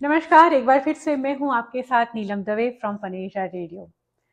नमस्कार, एक बार फिर से मैं हूं आपके साथ नीलम दवे फ्रॉम फनेशा रेडियो।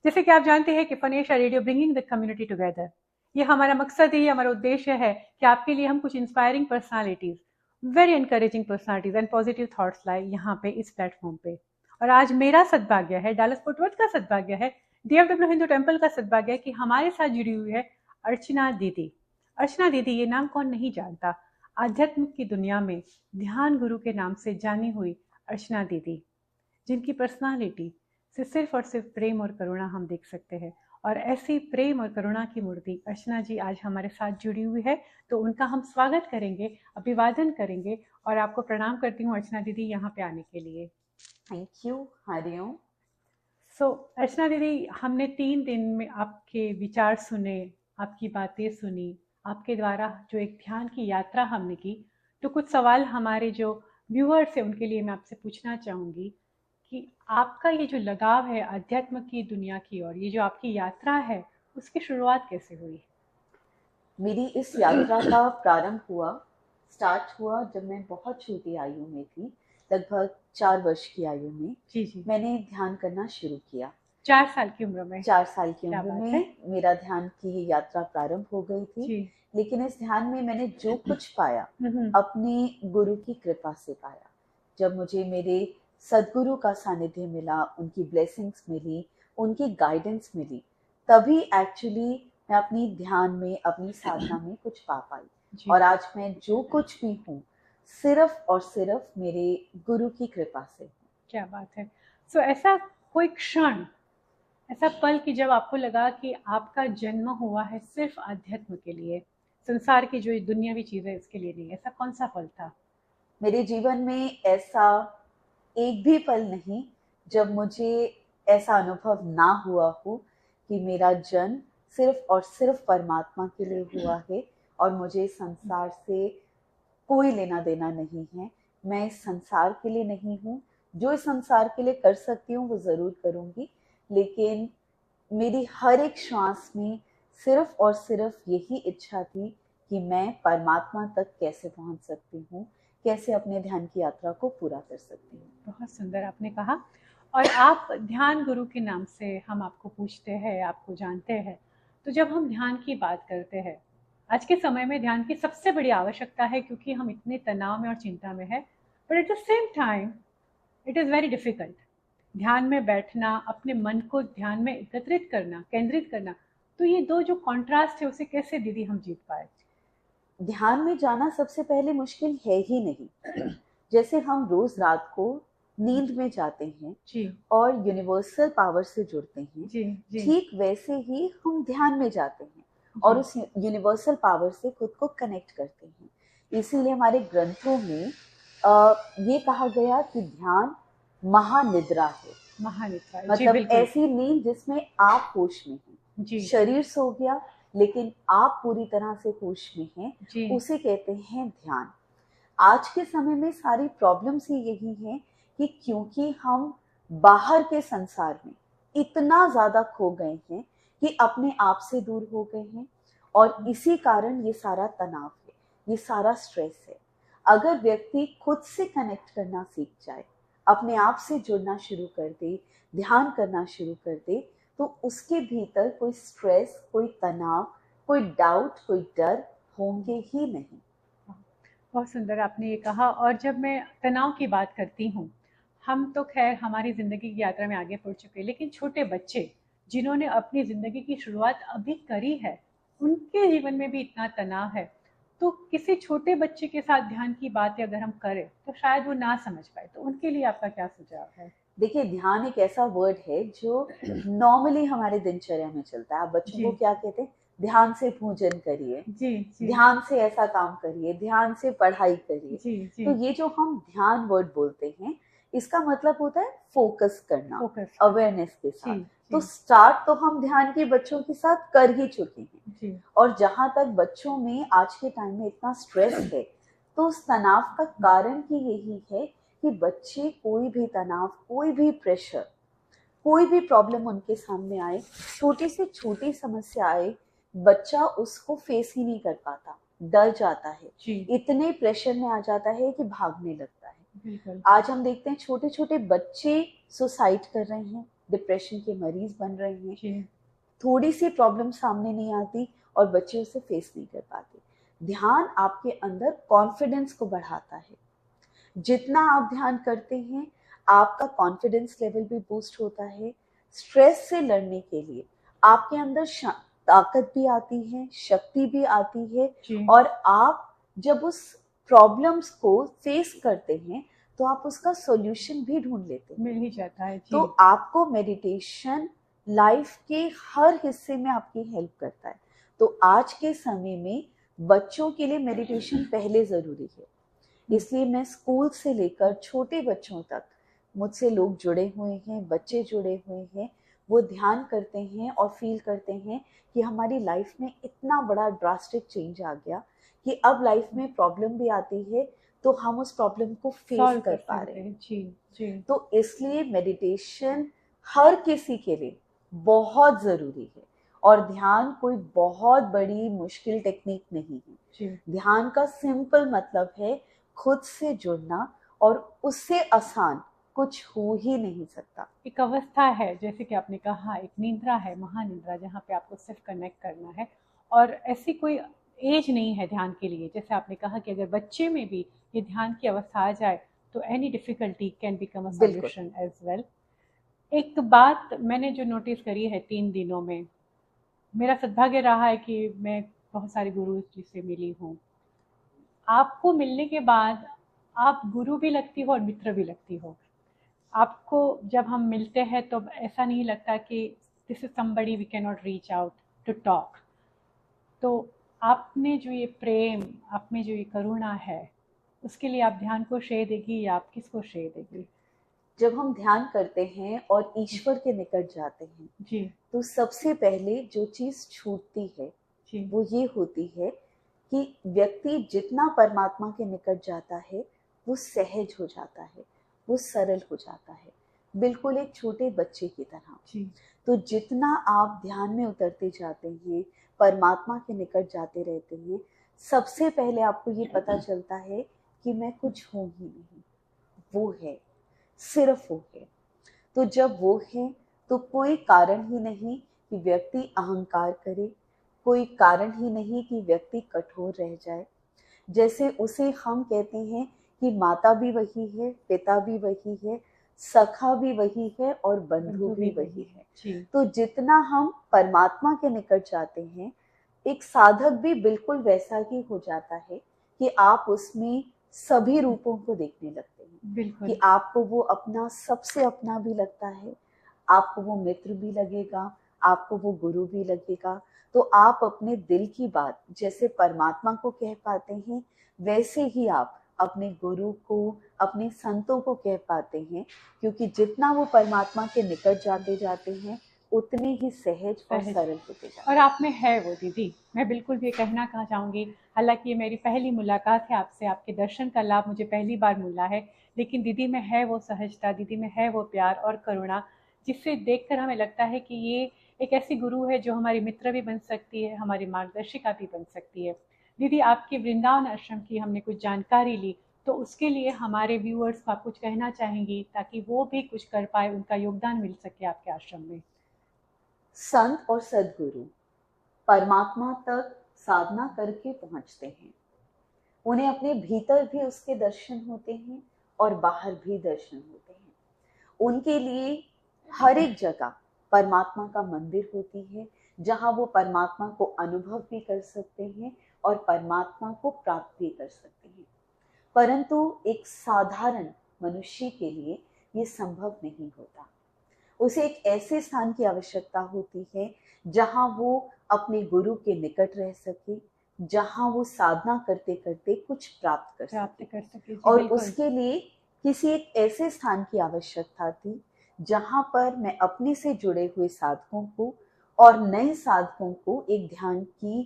जैसे कि आप जानते हैं कि फनेशा radio bringing the community together, ये हमारा मकसद है, ये हमारा उद्देश्य है कि आपके लिए हम कुछ inspiring personalities, very encouraging personalities and positive thoughts लाए यहाँ पे इस प्लेटफॉर्म पे। और आज मेरा सद्भाग्य है, डालस फोर्ट वर्थ का सद्भाग्य है, डीएफडब्ल्यू हिंदू टेम्पल का सद्भाग्य है कि हमारे साथ जुड़ी हुई है अर्चना दीदी। अर्चना दीदी, ये नाम कौन नहीं जानता, आध्यात्म की दुनिया में ध्यान गुरु के नाम से जानी हुई अर्चना दीदी, जिनकी पर्सनालिटी से सिर्फ और सिर्फ प्रेम और करुणा हम देख सकते हैं। और ऐसी प्रेम और करुणा की मूर्ति अर्चना जी आज हमारे साथ जुड़ी हुई है, तो उनका हम स्वागत करेंगे, अभिवादन करेंगे। और आपको प्रणाम करती हूँ अर्चना दीदी यहाँ पे आने के लिए। Thank you. हरिओम। अर्चना दीदी, हमने 3 दिन में आपके विचार सुने, आपकी बातें सुनी, आपके द्वारा जो एक ध्यान की यात्रा हमने की। तो कुछ सवाल हमारे जो व्यूअर्स है उनके लिए मैं आपसे पूछना चाहूंगी कि आपका ये जो लगाव है अध्यात्म की दुनिया की ओर, ये जो आपकी यात्रा है, उसकी शुरुआत कैसे हुई? मेरी इस यात्रा का स्टार्ट हुआ जब मैं बहुत छोटी आयु में थी, लगभग 4 वर्ष की आयु में। जी जी। मैंने ध्यान करना शुरू किया। 4 साल की उम्र में? 4 साल की क्या उम्र बात है। में मेरा ध्यान की यात्रा प्रारंभ हो गई थी। जी। लेकिन इस ध्यान में मैंने जो कुछ पाया, हम्म। अपने गुरु की कृपा से पाया। जब मुझे मेरे सदगुरु का सानिध्य मिला, उनकी ब्लेसिंग्स मिली, उनकी गाइडेंस मिली, तभी एक्चुअली मैं अपनी ध्यान में, अपनी साधना में कुछ पा पाई। जी। और आज मैं जो कुछ भी हूँ, सिर्फ और सिर्फ मेरे गुरु की कृपा से। क्या बात है। ऐसा कोई क्षण, ऐसा पल कि जब आपको लगा कि आपका जन्म हुआ है सिर्फ आध्यात्म के लिए, संसार की जो दुनियावी चीजें इसके लिए नहीं, ऐसा कौन सा पल था? मेरे जीवन में ऐसा एक भी पल नहीं जब मुझे ऐसा अनुभव ना हुआ हो कि मेरा जन्म सिर्फ और सिर्फ परमात्मा के लिए हुआ है और मुझे संसार से कोई लेना देना नहीं है। मैं इस संसार के लिए नहीं हूँ। जो इस संसार के लिए कर सकती हूँ वो ज़रूर करूँगी, लेकिन मेरी हर एक श्वास में सिर्फ और सिर्फ यही इच्छा थी कि मैं परमात्मा तक कैसे पहुँच सकती हूँ, कैसे अपने ध्यान की यात्रा को पूरा कर सकती हूँ। बहुत सुंदर आपने कहा। और आप ध्यान गुरु के नाम से हम आपको पूछते हैं, आपको जानते हैं। तो जब हम ध्यान की बात करते हैं, आज के समय में ध्यान की सबसे बड़ी आवश्यकता है, क्योंकि हम इतने तनाव में और चिंता में है। But at the same time it is very difficult ध्यान में बैठना, अपने मन को ध्यान में एकत्रित करना, केंद्रित करना। तो ये दो जो कॉन्ट्रास्ट है, उसे कैसे दीदी हम जीत पाए? ध्यान में जाना सबसे पहले मुश्किल है ही नहीं। जैसे हम रोज रात को नींद में जाते हैं जी और यूनिवर्सल पावर से जुड़ते हैं, जी जी ठीक वैसे ही हम ध्यान में जाते हैं और जी। उस यूनिवर्सल पावर से खुद को कनेक्ट करते हैं। इसीलिए हमारे ग्रंथों में ये कहा गया कि ध्यान महानिद्रा है। महानिद्रा, जी मतलब बिल्कुल। ऐसी नींद जिसमें आप होश में हैं, जी शरीर सो गया लेकिन आप पूरी तरह से होश में हैं, जी। उसे कहते हैं ध्यान। आज के समय में सारी प्रॉब्लम्स ही यही हैं कि क्योंकि हम बाहर के संसार में इतना ज्यादा खो गए हैं कि अपने आप से दूर हो गए हैं, और इसी कारण ये सारा तनाव है, ये सारा स्ट्रेस है। अगर व्यक्ति खुद से कनेक्ट करना सीख जाए, अपने आप से जुड़ना शुरू कर दे, ध्यान करना शुरू कर दे, तो उसके भीतर कोई स्ट्रेस, कोई तनाव, कोई डाउट, कोई डर होंगे ही नहीं। बहुत सुंदर आपने ये कहा। और जब मैं तनाव की बात करती हूँ, हम तो खैर हमारी ज़िंदगी की यात्रा में आगे बढ़ चुके हैं, लेकिन छोटे बच्चे जिन्होंने अपनी ज़िंदगी की शुरुआत अभी करी है, उनके जीवन में भी इतना तनाव है। तो किसी छोटे बच्चे के साथ ध्यान की बातें अगर हम करें तो शायद वो ना समझ पाए, तो उनके लिए आपका क्या सुझाव है? देखिए, ध्यान एक ऐसा वर्ड है जो नॉर्मली हमारे दिनचर्या में चलता है। आप बच्चों जी को क्या कहते हैं? ध्यान से भोजन करिए, जी जी ध्यान से ऐसा काम करिए, ध्यान से पढ़ाई करिए। जी जी। तो ये जो हम ध्यान वर्ड बोलते हैं, इसका मतलब होता है फोकस करना, फोकस अवेयरनेस के साथ। जी तो जी स्टार्ट तो हम ध्यान के बच्चों के साथ कर ही चुके हैं। जी। और जहां तक बच्चों में आज के टाइम में इतना स्ट्रेस है, तो उस तनाव का कारण ही यही है कि बच्चे कोई भी तनाव, कोई भी प्रेशर, कोई भी प्रॉब्लम उनके सामने आए, छोटी से छोटी समस्या आए, बच्चा उसको फेस ही नहीं कर पाता, डर जाता है, जी। इतने प्रेशर में आ जाता है कि भागने लगता है। बिल्कुल। आज हम देखते हैं छोटे छोटे बच्चे सुसाइड कर रहे हैं, डिप्रेशन के मरीज बन रहे हैं। जी थोड़ी सी प्रॉब्लम सामने नहीं आती और बच्चे उसे फेस नहीं कर पाते। ध्यान आपके अंदर कॉन्फिडेंस को बढ़ाता है। जितना आप ध्यान करते हैं आपका कॉन्फिडेंस लेवल भी बूस्ट होता है। स्ट्रेस से लड़ने के लिए आपके अंदर ताकत भी आती है, शक्ति भी आती है। जी और आप जब उस प्रॉब्लम्स को फेस करते हैं तो आप उसका सॉल्यूशन भी ढूंढ लेते हैं। मिल ही जाता है। तो जी आपको मेडिटेशन लाइफ के हर हिस्से में आपकी हेल्प करता है। तो आज के समय में बच्चों के लिए मेडिटेशन पहले जरूरी है। इसलिए मैं स्कूल से लेकर छोटे बच्चों तक मुझसे लोग जुड़े हुए हैं, बच्चे जुड़े हुए हैं। वो ध्यान करते हैं और फील करते हैं कि हमारी लाइफ में इतना बड़ा ड्रास्टिक चेंज आ गया कि अब लाइफ में प्रॉब्लम भी आती है तो हम उस प्रॉब्लम को फेस सॉल्व कर कर पा सकते रहे हैं। हैं। जी जी तो इसलिए मेडिटेशन हर किसी के लिए बहुत जरूरी है। और ध्यान कोई बहुत बड़ी मुश्किल टेक्निक नहीं है। जी ध्यान का सिंपल मतलब है खुद से जुड़ना, और उससे आसान कुछ हो ही नहीं सकता। एक अवस्था है, जैसे कि आपने कहा, एक निंद्रा है, महानिंद्रा, जहाँ पे आपको सिर्फ कनेक्ट करना है। और ऐसी कोई एज नहीं है ध्यान के लिए। जैसे आपने कहा कि अगर बच्चे में भी ये ध्यान की अवस्था आ जाए तो any difficulty can become a बिल्कुल। Solution as well. एक बात मैंने जो नोटिस करी है 3 दिनों में, मेरा सद्भाग्य रहा है कि मैं बहुत सारे गुरु जी से मिली हूँ। आपको मिलने के बाद आप गुरु भी लगती हो और मित्र भी लगती हो। आपको जब हम मिलते हैं तो ऐसा नहीं लगता कि this is somebody we can not reach out to talk. तो आप में जो ये प्रेम, आप में जो ये करुणा है, उसके लिए आप ध्यान को श्रेय देगी या आप किसको श्रेय देगी? जब हम ध्यान करते हैं और ईश्वर के निकट जाते हैं जी तो सबसे पहले जो चीज छूटती है जी वो ये होती है कि व्यक्ति जितना परमात्मा के निकट जाता है वो सहज हो जाता है, वो सरल हो जाता है, बिल्कुल एक छोटे बच्चे की तरह। जी तो जितना आप ध्यान में उतरते जाते हैं, परमात्मा के निकट जाते रहते हैं, सबसे पहले आपको ये पता चलता है कि मैं कुछ हूं ही नहीं, वो है, सिर्फ वो है। तो जब वो है तो कोई कारण ही नहीं कि व्यक्ति अहंकार करे, कोई कारण ही नहीं कि व्यक्ति कठोर रह जाए। जैसे उसे हम कहते हैं कि माता भी वही है, पिता भी वही है, सखा भी वही है और बंधु बंधु भी भी वही वही है। है। जी तो जितना हम परमात्मा के निकट जाते हैं, एक साधक भी बिल्कुल वैसा ही हो जाता है कि आप उसमें सभी रूपों को देखने लगते हैं। बिल्कुल कि आपको वो अपना सबसे अपना भी लगता है, आपको वो मित्र भी लगेगा, आपको वो गुरु भी लगेगा। तो आप अपने दिल की बात जैसे परमात्मा को कह पाते हैं, वैसे ही आप अपने गुरु को, अपने संतों को कह पाते हैं। क्योंकि जितना वो परमात्मा के निकट जाते जाते हैं उतने ही सहज और सहज। सरल होते जाते और हैं। आप में है वो दीदी, मैं बिल्कुल भी कहना कहा चाहूँगी। हालांकि ये मेरी पहली मुलाकात है आपसे, आपके दर्शन का लाभ मुझे पहली बार मिला है, लेकिन दीदी में है वो सहजता, दीदी में है वो प्यार और करुणा, जिससे देखकर हमें लगता है कि ये एक ऐसी गुरु है जो हमारी मित्र भी बन सकती है, हमारी मार्गदर्शिका भी बन सकती है। दीदी, आपके वृंदावन आश्रम की हमने कुछ जानकारी ली, तो उसके लिए हमारे व्यूअर्स को आप कुछ कहना चाहेंगी ताकि वो भी कुछ कर पाए, उनका योगदान मिल सके आपके आश्रम में? संत और सदगुरु परमात्मा तक साधना करके पहुंचते हैं। उन्हें अपने भीतर भी उसके दर्शन होते हैं और बाहर भी दर्शन होते हैं। उनके लिए हर एक जगह परमात्मा का मंदिर होती है, जहां वो परमात्मा को अनुभव भी कर सकते हैं और परमात्मा को प्राप्त भी कर सकते हैं। परंतु एक साधारण मनुष्य के लिए ये संभव नहीं होता। उसे एक ऐसे स्थान की आवश्यकता होती है जहां वो अपने गुरु के निकट रह सके, जहां वो साधना करते करते कुछ प्राप्त कर प्राप्त सके। कर सके। जी और बिल्कुल। उसके लिए किसी एक ऐसे स्थान की आवश्यकता थी जहां पर मैं अपने से जुड़े हुए साधकों को और नए साधकों को एक ध्यान की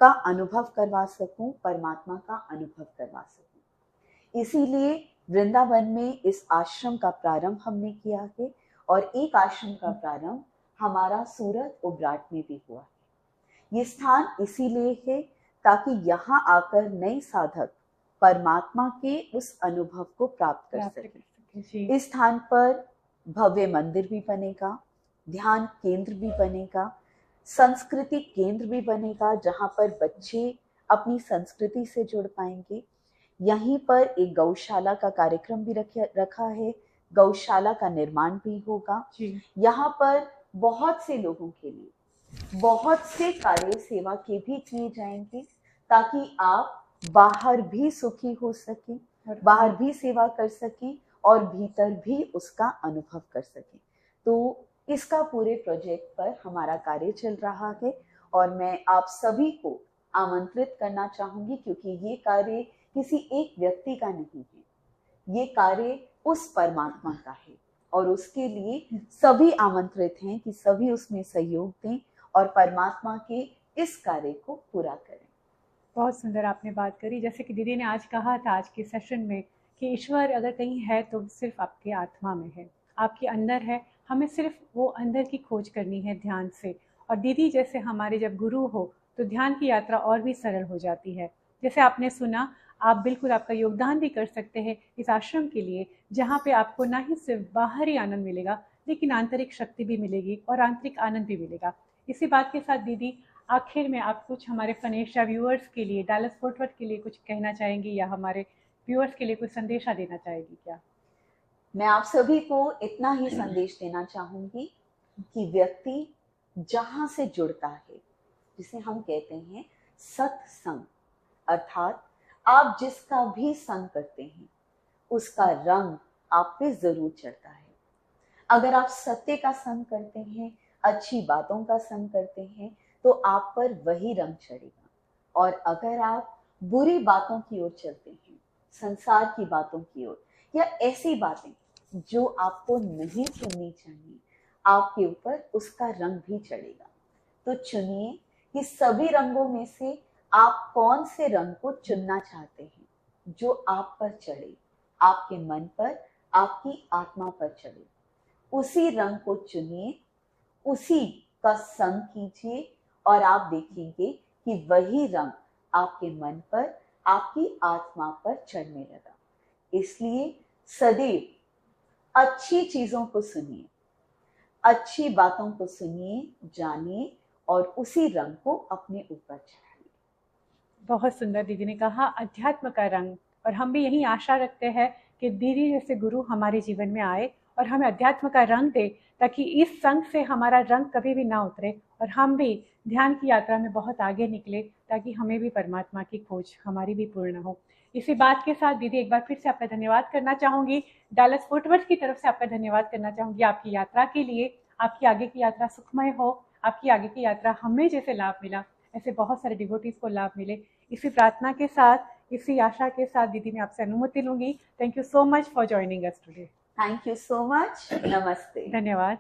का अनुभव करवा सकूं, परमात्मा का अनुभव करवा सकूं। इसीलिए वृंदावन में इस आश्रम का प्रारंभ हमने किया है और एक आश्रम का प्रारंभ हमारा सूरत उबराट में भी हुआ है। ये स्थान इसीलिए है ताकि यहाँ आकर नए साधक परमात्मा के उस अनुभव को प्राप्त कर सकें। जी। इस स्थान पर भव्य मंदिर भी बनेगा, ध्यान केंद्र भी बनेगा, संस्कृति केंद्र भी बनेगा, जहाँ पर बच्चे अपनी संस्कृति से जुड़ पाएंगे। यहीं पर एक गौशाला का कार्यक्रम भी रखा है, गौशाला का निर्माण भी होगा। यहाँ पर बहुत से लोगों के लिए बहुत से कार्य सेवा के भी किए जाएंगे, ताकि आप बाहर भी सुखी हो सके, बाहर भी सेवा कर सके और भीतर भी उसका अनुभव कर सके। तो इसका पूरे प्रोजेक्ट पर हमारा कार्य चल रहा है और मैं आप सभी को आमंत्रित करना चाहूंगी, क्योंकि ये कार्य किसी एक व्यक्ति का नहीं है, ये कार्य उस परमात्मा का है और उसके लिए सभी आमंत्रित हैं कि सभी उसमें सहयोग दें और परमात्मा के इस कार्य को पूरा करें। बहुत सुंदर आपने बात करी। जैसे कि दीदी ने आज कहा था आज के सेशन में कि ईश्वर अगर कहीं है तो सिर्फ आपके आत्मा में है, आपके अंदर है। हमें सिर्फ वो अंदर की खोज करनी है ध्यान से। और दीदी जैसे हमारे जब गुरु हो तो ध्यान की यात्रा और भी सरल हो जाती है। जैसे आपने सुना, आप बिल्कुल आपका योगदान भी कर सकते हैं इस आश्रम के लिए, जहाँ पे आपको ना ही सिर्फ बाहरी आनंद मिलेगा लेकिन आंतरिक शक्ति भी मिलेगी और आंतरिक आनंद भी मिलेगा। इसी बात के साथ दीदी आखिर में आप कुछ हमारे फनेशा व्यूअर्स के लिए, डैलस फोर्ट वर्थ के लिए कुछ कहना चाहेंगी या हमारे व्यूअर्स के लिए कुछ संदेशा देना चाहेगी क्या? मैं आप सभी को इतना ही संदेश देना चाहूंगी कि व्यक्ति जहां से जुड़ता है, जिसे हम कहते हैं सत्संग, अर्थात आप जिसका भी संग करते हैं उसका रंग आप पे जरूर चढ़ता है। अगर आप सत्य का संग करते हैं, अच्छी बातों का संग करते हैं, तो आप पर वही रंग चढ़ेगा। और अगर आप बुरी बातों की ओर चलते हैं, संसार की बातों की ओर, या ऐसी बातें जो आपको नहीं सुननी चाहिए, आपके ऊपर उसका रंग भी चढ़ेगा। तो चुनिए कि सभी रंगों में से आप कौन से रंग को चुनना चाहते हैं जो आप पर चढ़े, आपके मन पर, आपकी आत्मा पर चढ़े। उसी रंग को चुनिए, उसी का संग कीजिए और आप देखेंगे कि वही रंग आपके मन पर, आपकी आत्मा पर चढ़ने लगा। इसलिए सदैव अच्छी चीजों को सुनिए, अच्छी बातों को सुनिए, जानिए और उसी रंग को अपने ऊपर चढ़ाइए। बहुत सुंदर दीदी ने कहा, अध्यात्म का रंग। और हम भी यही आशा रखते हैं कि दीदी जैसे गुरु हमारे जीवन में आए और हमें अध्यात्म का रंग दे, ताकि इस संग से हमारा रंग कभी भी ना उतरे और हम भी ध्यान की यात्रा में बहुत आगे निकले, ताकि हमें भी परमात्मा की खोज हमारी भी पूर्ण हो। इसी बात के साथ दीदी एक बार फिर से आपका धन्यवाद करना चाहूँगी, डैलस फोर्ट वर्थ की तरफ से आपका धन्यवाद करना चाहूँगी आपकी यात्रा के लिए। आपकी आगे की यात्रा सुखमय हो, आपकी आगे की यात्रा हमें जैसे लाभ मिला ऐसे बहुत सारे डिवोटीज को लाभ मिले। इसी प्रार्थना के साथ, इसी आशा के साथ दीदी मैं आपसे अनुमति लूंगी। Thank you so much for joining us today. Thank you so much. नमस्ते। धन्यवाद।